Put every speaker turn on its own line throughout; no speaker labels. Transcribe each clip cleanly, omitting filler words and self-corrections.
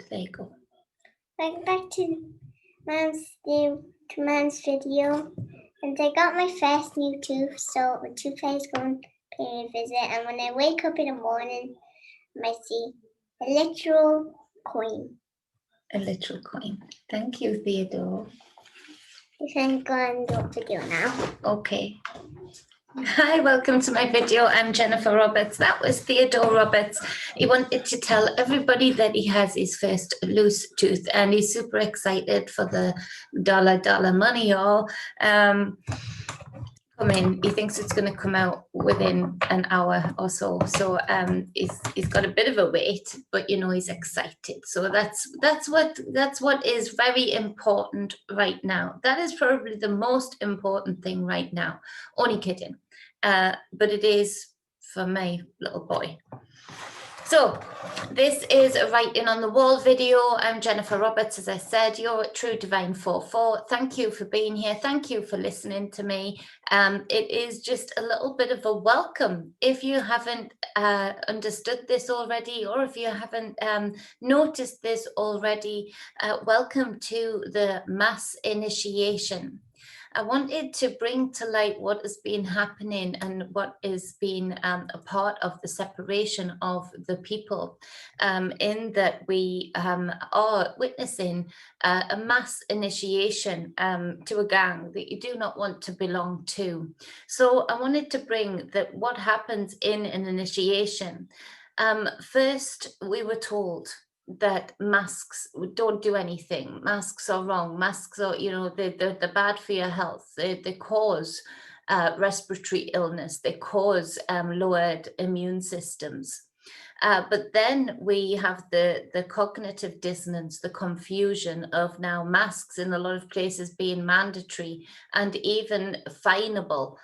There you go.
Welcome back to Man's video. And I got my first new tooth, so my toothpaste is going to pay a visit. And when I wake up in the morning, I might see a literal coin.
A literal coin. Thank you, Theodore.
You can go and do a video now.
Okay. Hi, welcome to my video. I'm Jennifer Roberts. That was Theodore Roberts. He wanted to tell everybody that he has his first loose tooth and he's super excited for the dollar money, y'all. Come in. He thinks it's going to come out within an hour or so. So he's got a bit of a wait, but you know he's excited. So that's what is very important right now. That is probably the most important thing right now. Only kidding, but it is for my little boy. So this is a writing on the wall video. I'm Jennifer Roberts. As I said, you're at True Divine 4-4. Thank you for being here. Thank you for listening to me. It is just a little bit of a welcome. If you haven't understood this already, or if you haven't noticed this already, welcome to the mass initiation. I wanted to bring to light what has been happening and what has been a part of the separation of the people, in that we are witnessing a mass initiation to a gang that you do not want to belong to. So I wanted to bring that what happens in an initiation. First, we were told that masks don't do anything. Masks are wrong. Masks are, you know, they're bad for your health. They cause respiratory illness. They cause lowered immune systems. But then we have the cognitive dissonance, the confusion of now masks in a lot of places being mandatory and even finable.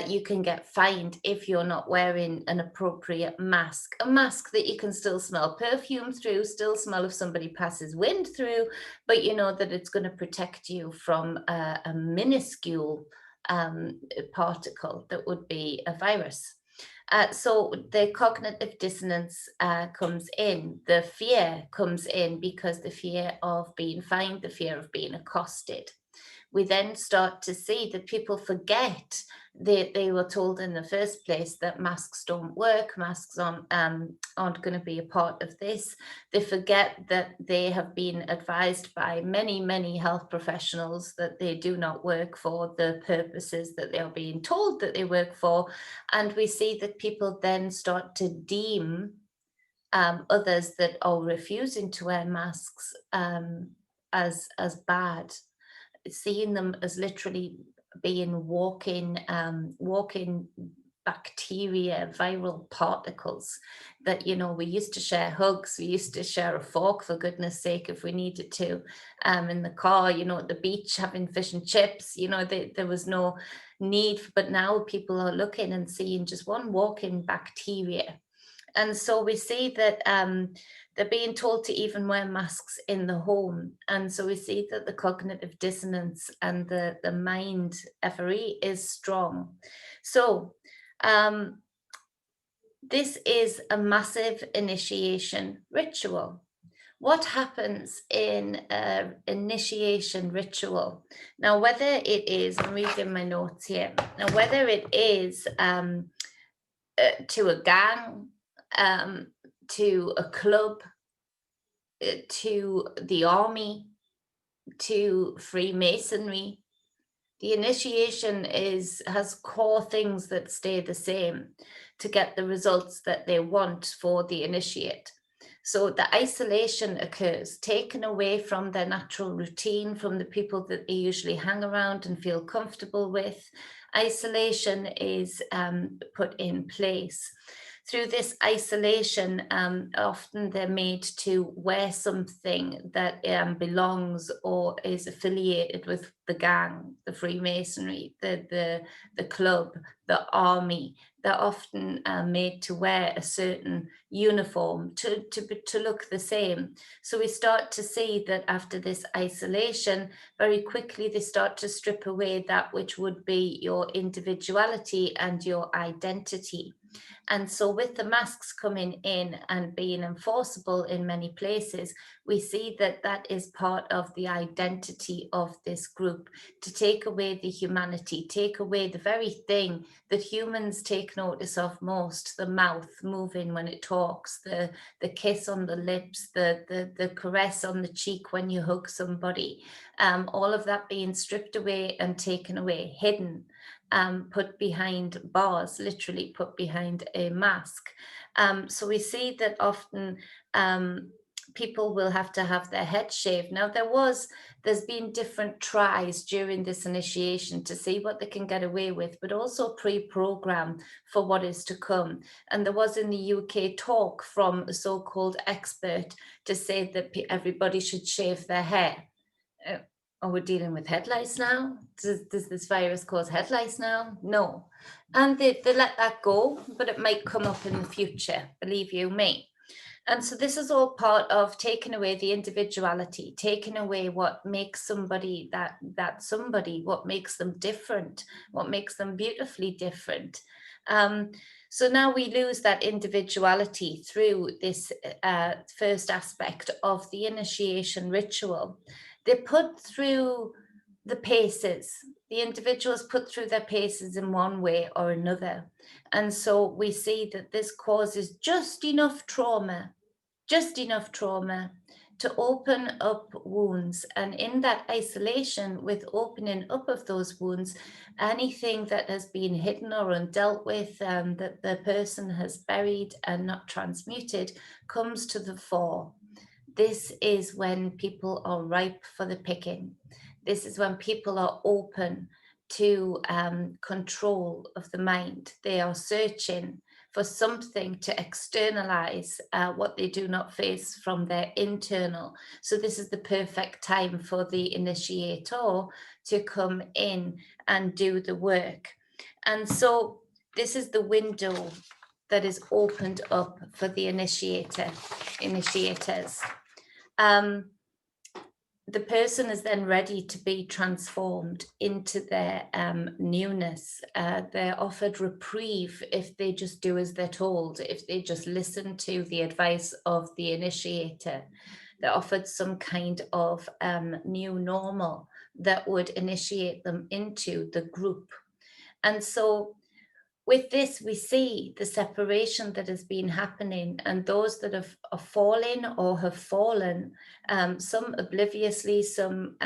You can get fined if you're not wearing an appropriate mask. A mask that you can still smell perfume through, still smell if somebody passes wind through, but you know that it's going to protect you from a minuscule particle that would be a virus. So the cognitive dissonance comes in, the fear comes in because the fear of being fined, the fear of being accosted. We then start to see that people forget that they were told in the first place that masks don't work, masks aren't going to be a part of this. They forget that they have been advised by many, many health professionals that they do not work for the purposes that they are being told that they work for. And we see that people then start to deem others that are refusing to wear masks as bad, seeing them as literally being walking bacteria, viral particles that, you know, we used to share hugs, we used to share a fork, for goodness sake, if we needed to, in the car, you know, at the beach, having fish and chips, you know, there was no need, but now people are looking and seeing just one walking bacteria. And so we see that they're being told to even wear masks in the home. And so we see that the cognitive dissonance and the mind effery is strong. So this is a massive initiation ritual. What happens in an initiation ritual? Now, whether it is, I'm reading my notes here, now whether it is to a gang, to a club, to the army, to Freemasonry, the initiation has core things that stay the same to get the results that they want for the initiate. So the isolation occurs, taken away from their natural routine, from the people that they usually hang around and feel comfortable with. Isolation is put in place. Through this isolation, often they're made to wear something that belongs or is affiliated with the gang, the Freemasonry, the club, the army. They're often made to wear a certain uniform to look the same. So we start to see that after this isolation, very quickly they start to strip away that which would be your individuality and your identity. And so with the masks coming in and being enforceable in many places, we see that that is part of the identity of this group, to take away the humanity, take away the very thing that humans take notice of most, the mouth moving when it talks, the kiss on the lips, the caress on the cheek when you hug somebody, all of that being stripped away and taken away, hidden, put behind bars, literally put behind a mask. So we see that often people will have to have their head shaved. Now there's been different tries during this initiation to see what they can get away with, but also pre-program for what is to come. And there was in the UK talk from a so-called expert to say that everybody should shave their hair. Are we dealing with head lice now? Does this virus cause head lice now? No. And they let that go, but it might come up in the future, believe you me. And so this is all part of taking away the individuality, taking away what makes somebody that somebody, what makes them different, what makes them beautifully different. So now we lose that individuality through this first aspect of the initiation ritual. They're put through the paces. The individuals put through their paces in one way or another. And so we see that this causes just enough trauma to open up wounds. And in that isolation, with opening up of those wounds, anything that has been hidden or undealt with, that the person has buried and not transmuted, comes to the fore. This is when people are ripe for the picking. This is when people are open to control of the mind. They are searching for something to externalize what they do not face from their internal. So this is the perfect time for the initiator to come in and do the work. And so this is the window that is opened up for the initiators. The person is then ready to be transformed into their newness. They're offered reprieve if they just do as they're told, if they just listen to the advice of the initiator. They're offered some kind of new normal that would initiate them into the group. And so with this, we see the separation that has been happening, and those that have fallen or have fallen, some obliviously, some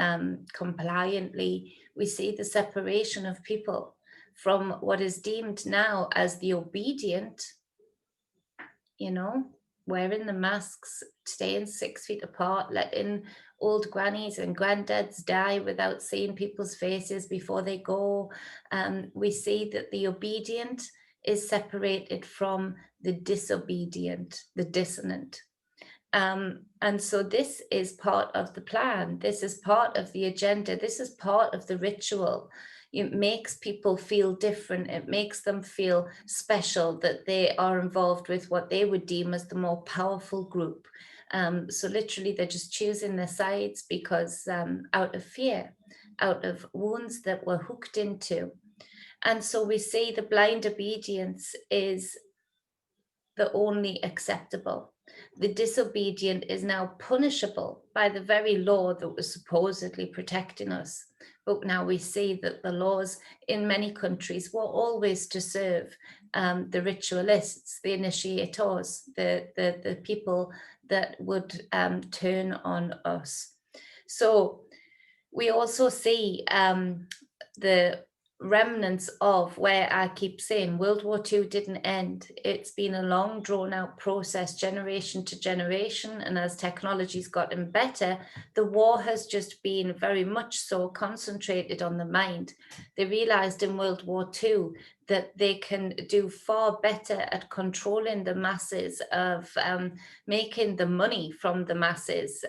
compliantly. We see the separation of people from what is deemed now as the obedient, wearing the masks, staying 6 feet apart, letting old grannies and granddads die without seeing people's faces before they go. We see that the obedient is separated from the disobedient, the dissonant. And so this is part of the plan. This is part of the agenda. This is part of the ritual. It makes people feel different. It makes them feel special, that they are involved with what they would deem as the more powerful group. So literally they're just choosing their sides because out of fear, out of wounds that were hooked into. And so we see the blind obedience is the only acceptable. The disobedient is now punishable by the very law that was supposedly protecting us. But now we see that the laws in many countries were always to serve the ritualists, the initiators, the people that would turn on us. So we also see the remnants of, where I keep saying World War II didn't end. It's been a long drawn out process, generation to generation. And as technology's gotten better, the war has just been very much so concentrated on the mind. They realized in World War II that they can do far better at controlling the masses, of making the money from the masses,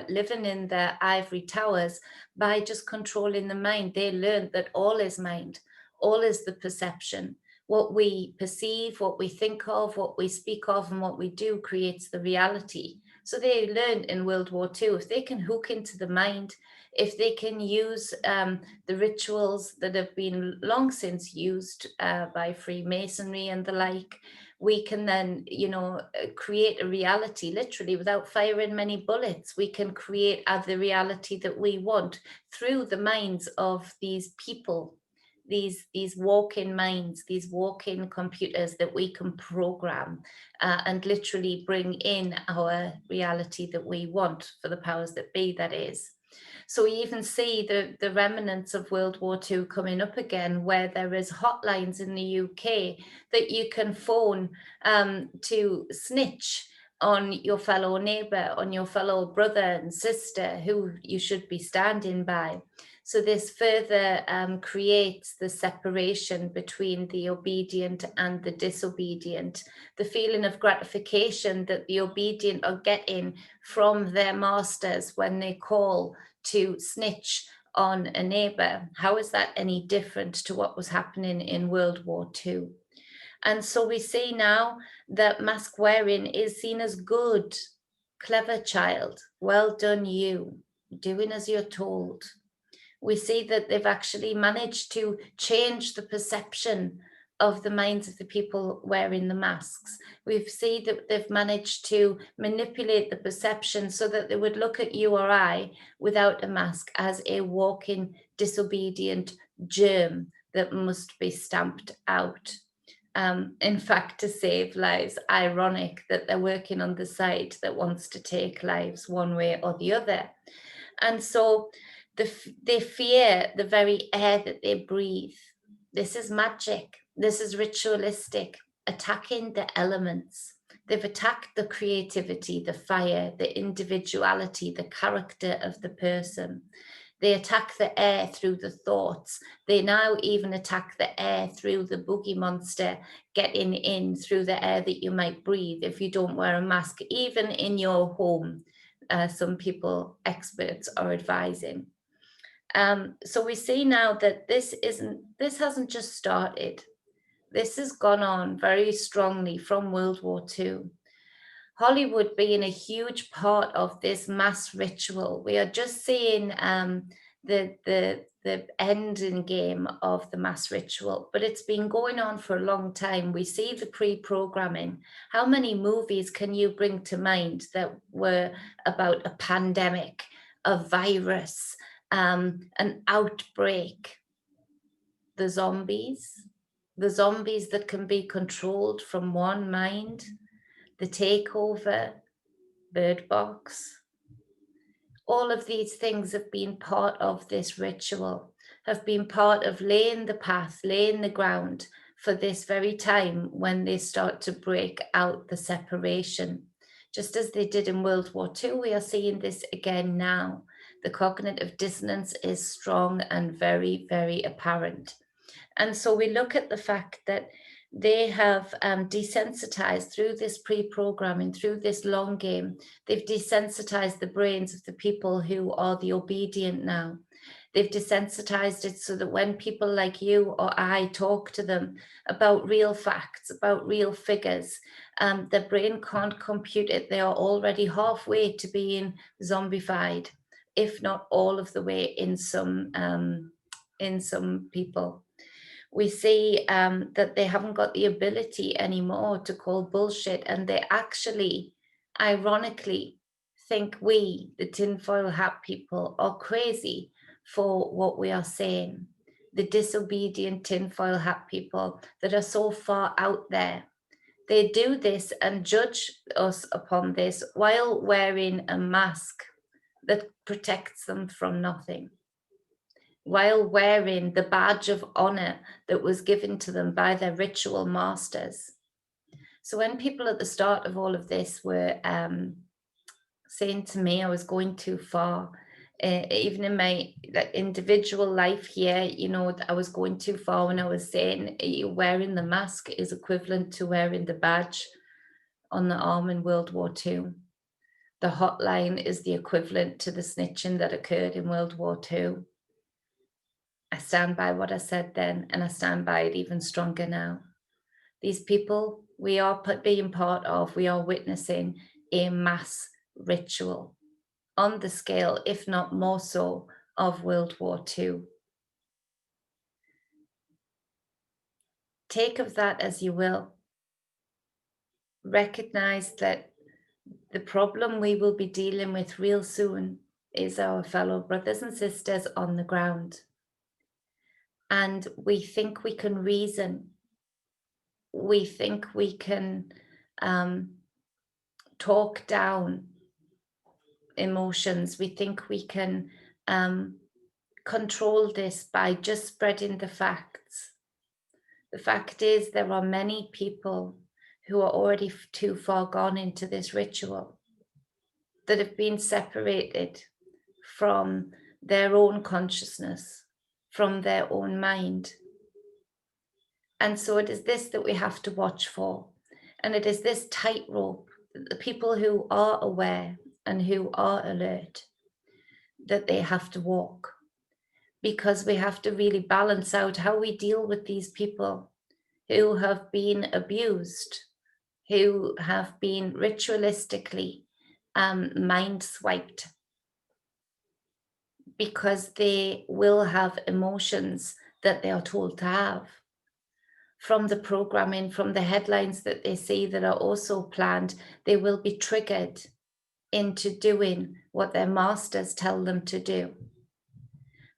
living in their ivory towers by just controlling the mind. They learned that all is mind, all is the perception. What we perceive, what we think of, what we speak of, and what we do creates the reality. So they learned in World War II, if they can hook into the mind, if they can use the rituals that have been long since used by Freemasonry and the like, we can then, create a reality literally without firing many bullets. We can create the reality that we want through the minds of these people, these walk-in minds, these walk-in computers that we can program and literally bring in our reality that we want for the powers that be, that is. So we even see the remnants of World War II coming up again, where there is hotlines in the UK that you can phone to snitch on your fellow neighbour, on your fellow brother and sister who you should be standing by. So this further creates the separation between the obedient and the disobedient, the feeling of gratification that the obedient are getting from their masters when they call to snitch on a neighbour. How is that any different to what was happening in World War II? And so we see now that mask wearing is seen as good. Clever child, well done you, doing as you're told. We see that they've actually managed to change the perception of the minds of the people wearing the masks. We see that they've managed to manipulate the perception so that they would look at you or I without a mask as a walking disobedient germ that must be stamped out. In fact, to save lives. Ironic that they're working on the side that wants to take lives one way or the other. And so they fear the very air that they breathe. This is magic. This is ritualistic, attacking the elements. They've attacked the creativity, the fire, the individuality, the character of the person. They attack the air through the thoughts. They now even attack the air through the boogie monster getting in through the air that you might breathe if you don't wear a mask, even in your home. Some people, experts, are advising. So we see now that this hasn't just started. This has gone on very strongly from World War II. Hollywood being a huge part of this mass ritual. We are just seeing the ending game of the mass ritual, but it's been going on for a long time. We see the pre-programming. How many movies can you bring to mind that were about a pandemic, a virus, an outbreak? The zombies that can be controlled from one mind, The Takeover, Bird Box. All of these things have been part of this ritual, have been part of laying the path, laying the ground for this very time when they start to break out the separation. Just as they did in World War II, we are seeing this again now. The cognitive dissonance is strong and very, very apparent. And so we look at the fact that they have desensitized through this pre-programming, through this long game. They've desensitized the brains of the people who are the obedient now. They've desensitized it so that when people like you or I talk to them about real facts, about real figures, their brain can't compute it. They are already halfway to being zombified, if not all of the way in some people. We see that they haven't got the ability anymore to call bullshit, and they actually, ironically, think we, the tinfoil hat people, are crazy for what we are saying. The disobedient tinfoil hat people that are so far out there. They do this and judge us upon this while wearing a mask that protects them from nothing, while wearing the badge of honor that was given to them by their ritual masters. So when people at the start of all of this were saying to me I was going too far, even in my individual life here, I was going too far when I was saying wearing the mask is equivalent to wearing the badge on the arm in World War II. The hotline is the equivalent to the snitching that occurred in World War II. I stand by what I said then, and I stand by it even stronger now. These people we are being part of, we are witnessing a mass ritual on the scale, if not more so, of World War II. Take of that as you will. Recognize that the problem we will be dealing with real soon is our fellow brothers and sisters on the ground. And we think we can reason. We think we can talk down emotions. We think we can control this by just spreading the facts. The fact is, there are many people who are already too far gone into this ritual, that have been separated from their own consciousness, from their own mind. And so it is this that we have to watch for. And it is this tightrope that the people who are aware and who are alert, that they have to walk. Because we have to really balance out how we deal with these people who have been abused, who have been ritualistically mind swiped, because they will have emotions that they are told to have from the programming, from the headlines that they see that are also planned. They will be triggered into doing what their masters tell them to do.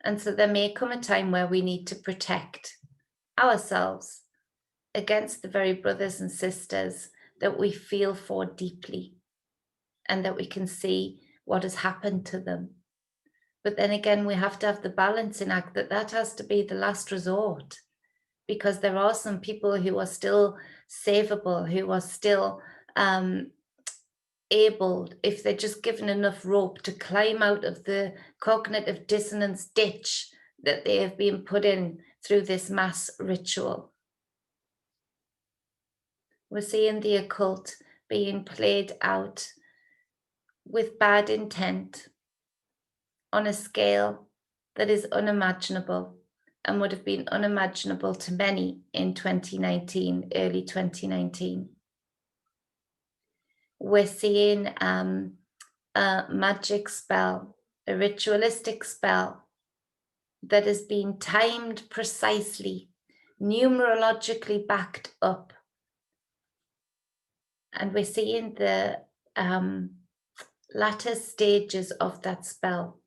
And so there may come a time where we need to protect ourselves against the very brothers and sisters that we feel for deeply, and that we can see what has happened to them. But then again, we have to have the balancing act that has to be the last resort, because there are some people who are still savable, who are still able, if they're just given enough rope, to climb out of the cognitive dissonance ditch that they have been put in through this mass ritual. We're seeing the occult being played out with bad intent on a scale that is unimaginable, and would have been unimaginable to many in 2019, early 2019. We're seeing a magic spell, a ritualistic spell that has been timed precisely, numerologically backed up. And we're seeing the latter stages of that spell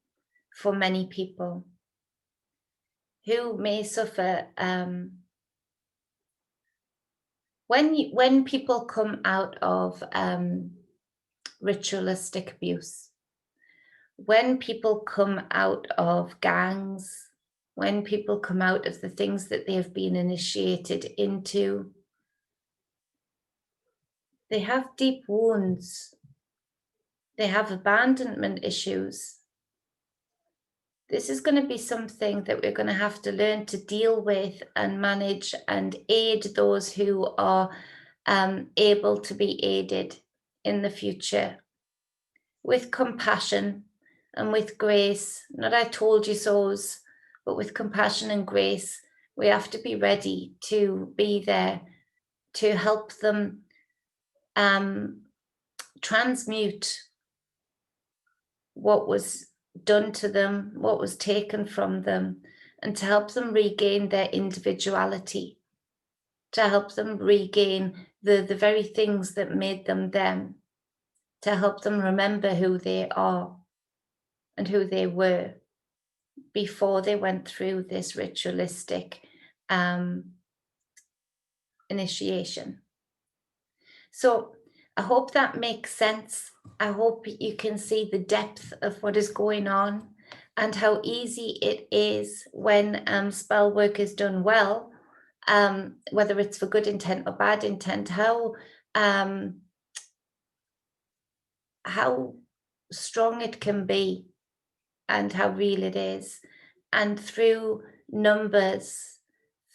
for many people who may suffer. When people come out of ritualistic abuse, when people come out of gangs, when people come out of the things that they have been initiated into, they have deep wounds. They have abandonment issues. This is going to be something that we're going to have to learn to deal with and manage and aid those who are able to be aided in the future with compassion and with grace. Not I told you so's, but with compassion and grace. We have to be ready to be there to help them transmute what was done to them, what was taken from them, and to help them regain their individuality, to help them regain the very things that made them them, to help them remember who they are and who they were before they went through this ritualistic initiation. So I hope that makes sense. I hope you can see the depth of what is going on and how easy it is when spell work is done well, whether it's for good intent or bad intent, how strong it can be and how real it is. And through numbers,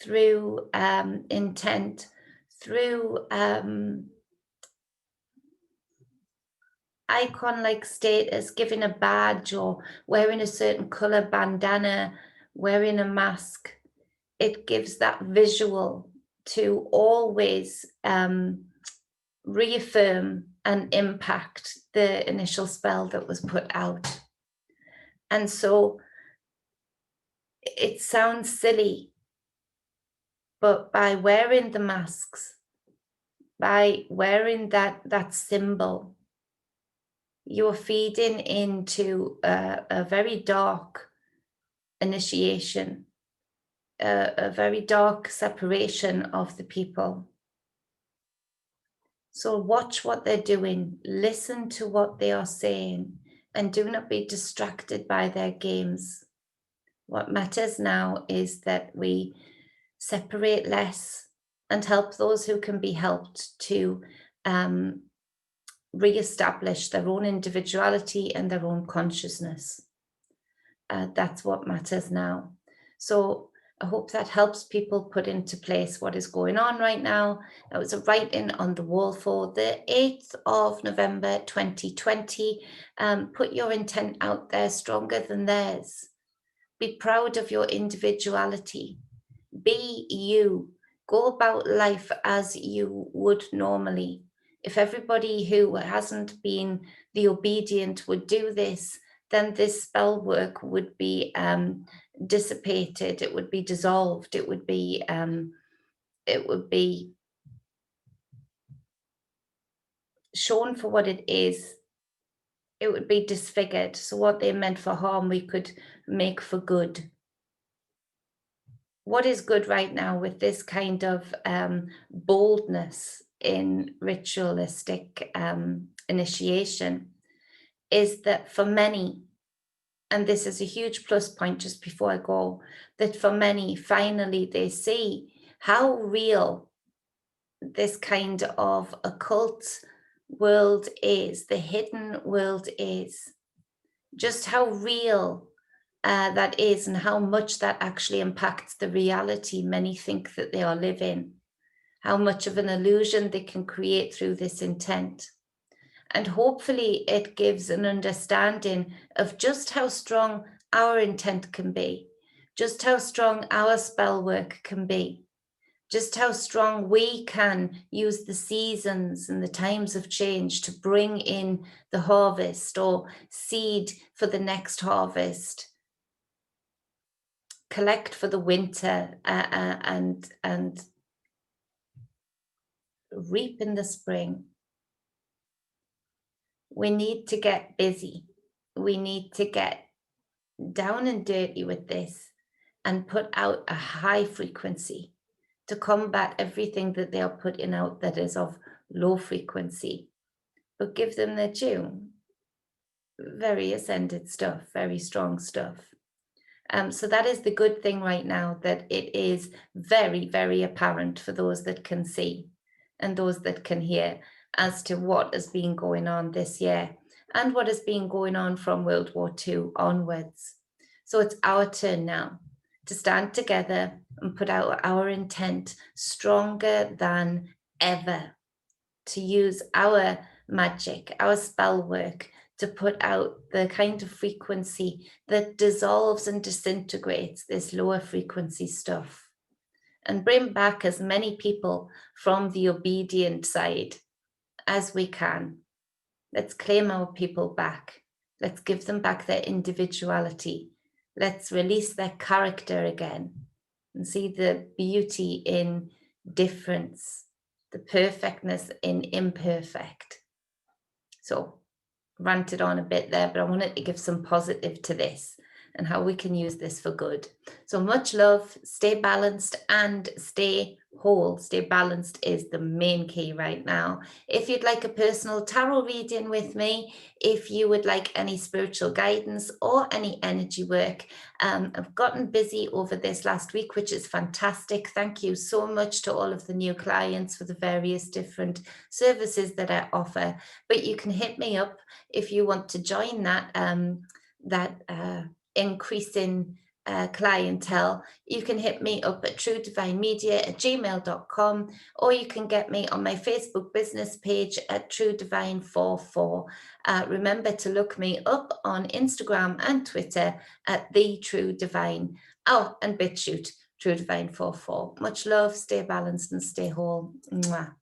through intent, through icon-like status, giving a badge or wearing a certain color bandana, wearing a mask, it gives that visual to always reaffirm and impact the initial spell that was put out. And so it sounds silly, but by wearing the masks, by wearing that symbol, you're feeding into a very dark initiation, a very dark separation of the people. So watch what they're doing, listen to what they are saying, and do not be distracted by their games. What matters now is that we separate less and help those who can be helped to re-establish their own individuality and their own consciousness. That's what matters now. So I hope that helps people put into place what is going on right now. That was a writing on the wall for the 8th of November 2020. Put your intent out there stronger than theirs. Be proud of your individuality. Be you. Go about life as you would normally. If everybody who hasn't been the obedient would do this, then this spell work would be dissipated, it would be dissolved, it would be shown for what it is. It would be disfigured. So what they meant for harm, we could make for good. What is good right now with this kind of boldness in ritualistic initiation is that for many, and this is a huge plus point just before I go, that for many, finally they see how real this kind of occult world is, the hidden world is, just how real that is and how much that actually impacts the reality many think that they are living, how much of an illusion they can create through this intent. And hopefully it gives an understanding of just how strong our intent can be, just how strong our spell work can be, just how strong we can use the seasons and the times of change to bring in the harvest or seed for the next harvest, collect for the winter and reap in the spring. We need to get busy. We need to get down and dirty with this and put out a high frequency to combat everything that they are putting out that is of low frequency, but give them their due. Very ascended stuff, very strong stuff. So that is the good thing right now, that it is very, very apparent for those that can see and those that can hear as to what has been going on this year and what has been going on from World War II onwards. So it's our turn now to stand together and put out our intent stronger than ever, to use our magic, our spell work, to put out the kind of frequency that dissolves and disintegrates this lower frequency stuff, and bring back as many people from the obedient side as we can. Let's claim our people back. Let's give them back their individuality. Let's release their character again and see the beauty in difference, the perfectness in imperfect. So ranted on a bit there, but I wanted to give some positive to this and how we can use this for good. So much love, stay balanced and stay whole. Stay balanced is the main key right now. If you'd like a personal tarot reading with me, if you would like any spiritual guidance or any energy work, I've gotten busy over this last week, which is fantastic. Thank you so much to all of the new clients for the various different services that I offer. But you can hit me up if you want to join that increasing clientele. You can hit me up at truedivinemedia@gmail.com, or you can get me on my Facebook business page at truedivine44. Remember to look me up on Instagram and Twitter at the True Divine. Oh, and Bitchute, truedivine44. Much love, stay balanced and stay whole. Mwah.